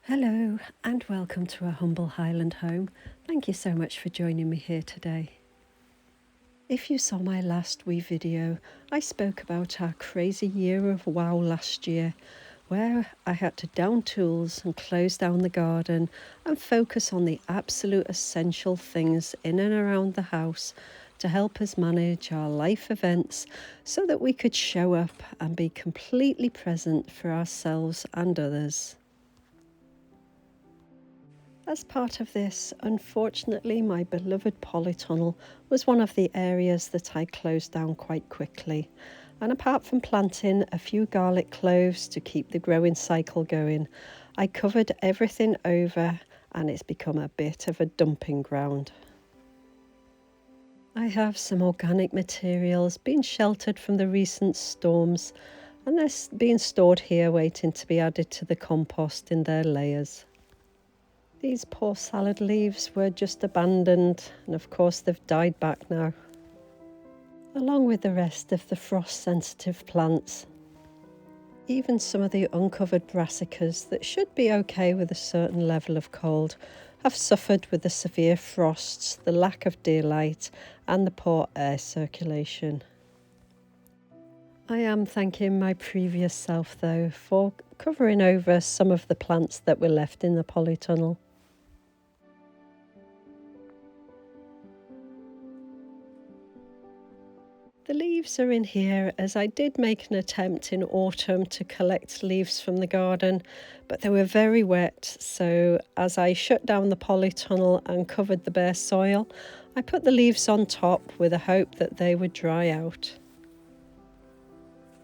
Hello and welcome to a humble Highland home. Thank you so much for joining me here today. If you saw my last wee video, I spoke about our crazy year of wow last year, where I had to down tools and close down the garden and focus on the absolute essential things in and around the house to help us manage our life events so that we could show up and be completely present for ourselves and others. As part of this, unfortunately, my beloved polytunnel was one of the areas that I closed down quite quickly. And apart from planting a few garlic cloves to keep the growing cycle going, I covered everything over and it's become a bit of a dumping ground. I have some organic materials being sheltered from the recent storms, and they're being stored here waiting to be added to the compost in their layers. These poor salad leaves were just abandoned, and of course they've died back now, along with the rest of the frost-sensitive plants. Even some of the uncovered brassicas that should be okay with a certain level of cold have suffered with the severe frosts, the lack of daylight and the poor air circulation. I am thanking my previous self though for covering over some of the plants that were left in the polytunnel. The leaves are in here as I did make an attempt in autumn to collect leaves from the garden, but they were very wet, so as I shut down the polytunnel and covered the bare soil, I put the leaves on top with a hope that they would dry out.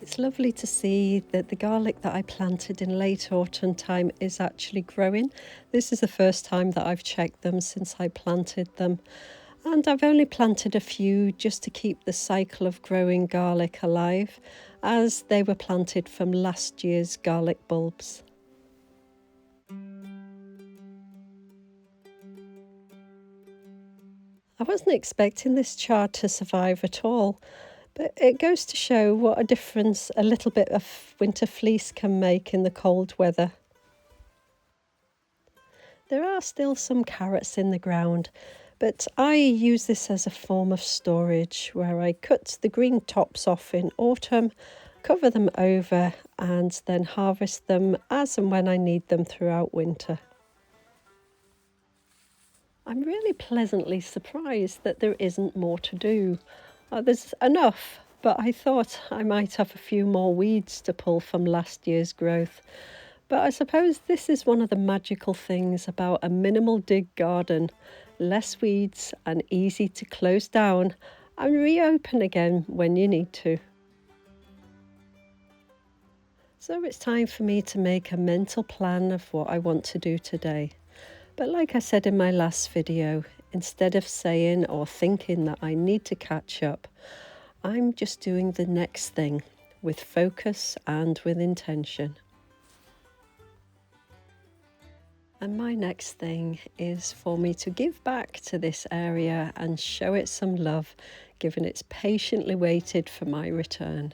It's lovely to see that the garlic that I planted in late autumn time is actually growing. This is the first time that I've checked them since I planted them. And I've only planted a few just to keep the cycle of growing garlic alive, as they were planted from last year's garlic bulbs. I wasn't expecting this chard to survive at all, but it goes to show what a difference a little bit of winter fleece can make in the cold weather. There are still some carrots in the ground, but I use this as a form of storage where I cut the green tops off in autumn, cover them over and then harvest them as and when I need them throughout winter. I'm really pleasantly surprised that there isn't more to do. There's enough, but I thought I might have a few more weeds to pull from last year's growth. But I suppose this is one of the magical things about a minimal dig garden. Less weeds and easy to close down and reopen again when you need to. So it's time for me to make a mental plan of what I want to do today. But like I said in my last video, instead of saying or thinking that I need to catch up, I'm just doing the next thing with focus and with intention. And my next thing is for me to give back to this area and show it some love, given it's patiently waited for my return.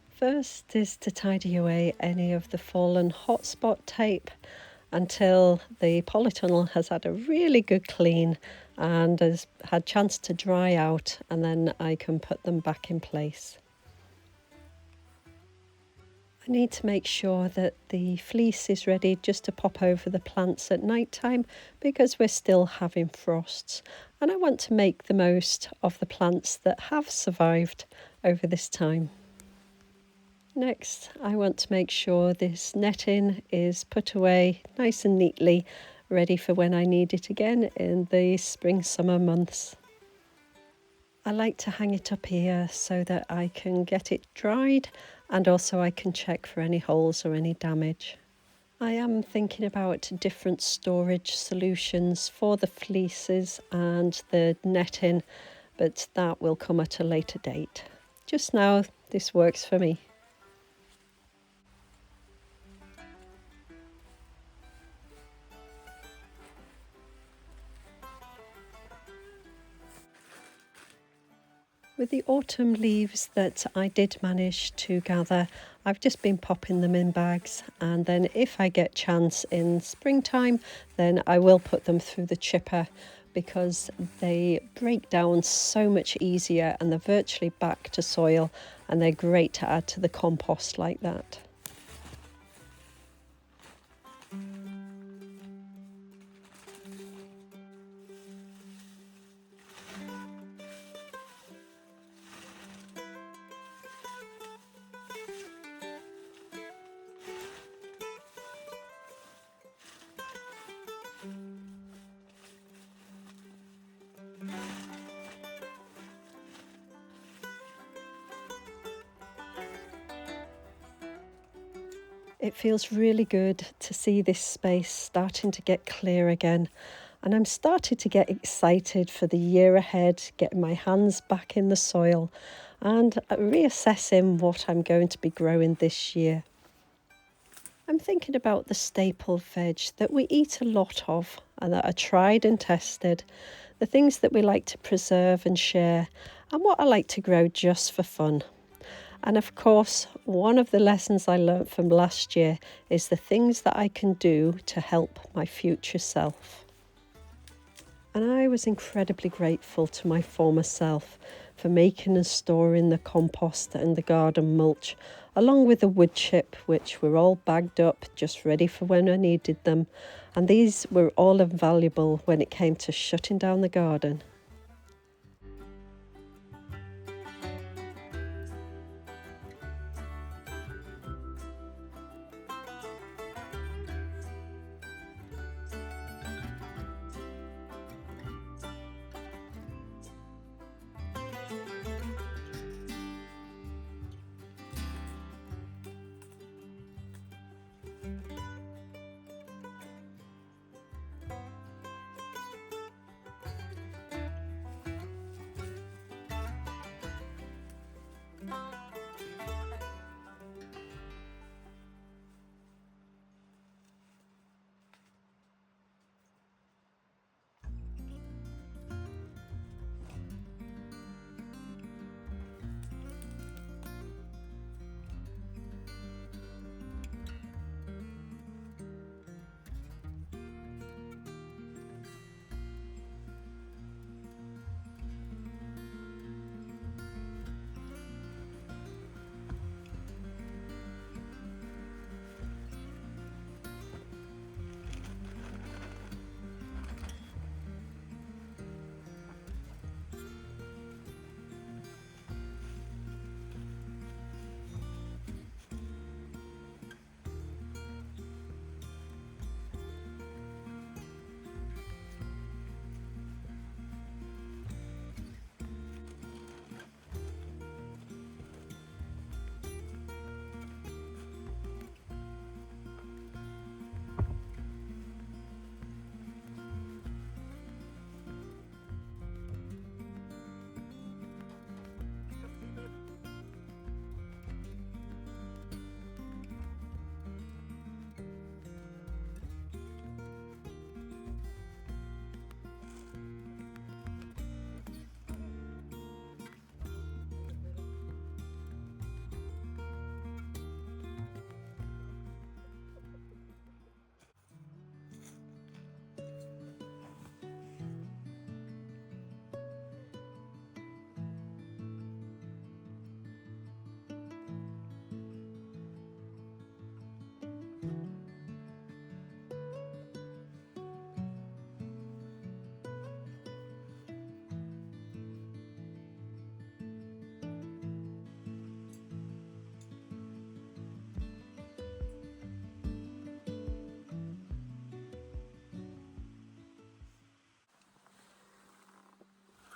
First is to tidy away any of the fallen hotspot tape until the polytunnel has had a really good clean and has had chance to dry out, and then I can put them back in place. I need to make sure that the fleece is ready just to pop over the plants at night time because we're still having frosts, and I want to make the most of the plants that have survived over this time. Next, I want to make sure this netting is put away nice and neatly, ready for when I need it again in the spring-summer months. I like to hang it up here so that I can get it dried and also I can check for any holes or any damage. I am thinking about different storage solutions for the fleeces and the netting, but that will come at a later date. Just now, this works for me. With the autumn leaves that I did manage to gather, I've just been popping them in bags, and then if I get chance in springtime, then I will put them through the chipper because they break down so much easier and they're virtually back to soil, and they're great to add to the compost like that. It feels really good to see this space starting to get clear again, and I'm starting to get excited for the year ahead, getting my hands back in the soil and reassessing what I'm going to be growing this year. I'm thinking about the staple veg that we eat a lot of and that are tried and tested, the things that we like to preserve and share, and what I like to grow just for fun. And of course, one of the lessons I learnt from last year is the things that I can do to help my future self. And I was incredibly grateful to my former self for making and storing the compost and the garden mulch, along with the wood chip, which were all bagged up, just ready for when I needed them. And these were all invaluable when it came to shutting down the garden.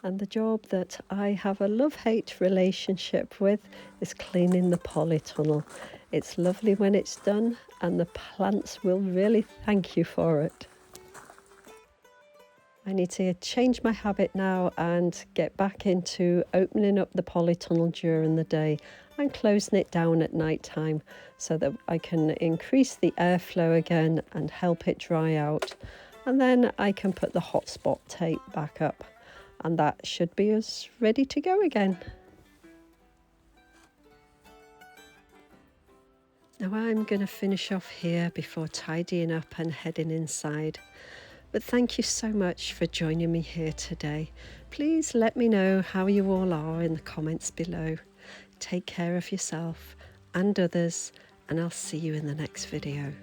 And the job that I have a love-hate relationship with is cleaning the polytunnel. It's lovely when it's done, and the plants will really thank you for it. I need to change my habit now and get back into opening up the polytunnel during the day and closing it down at night time so that I can increase the airflow again and help it dry out. And then I can put the hotspot tape back up. And that should be us ready to go again. Now I'm going to finish off here before tidying up and heading inside. But thank you so much for joining me here today. Please let me know how you all are in the comments below. Take care of yourself and others, and I'll see you in the next video.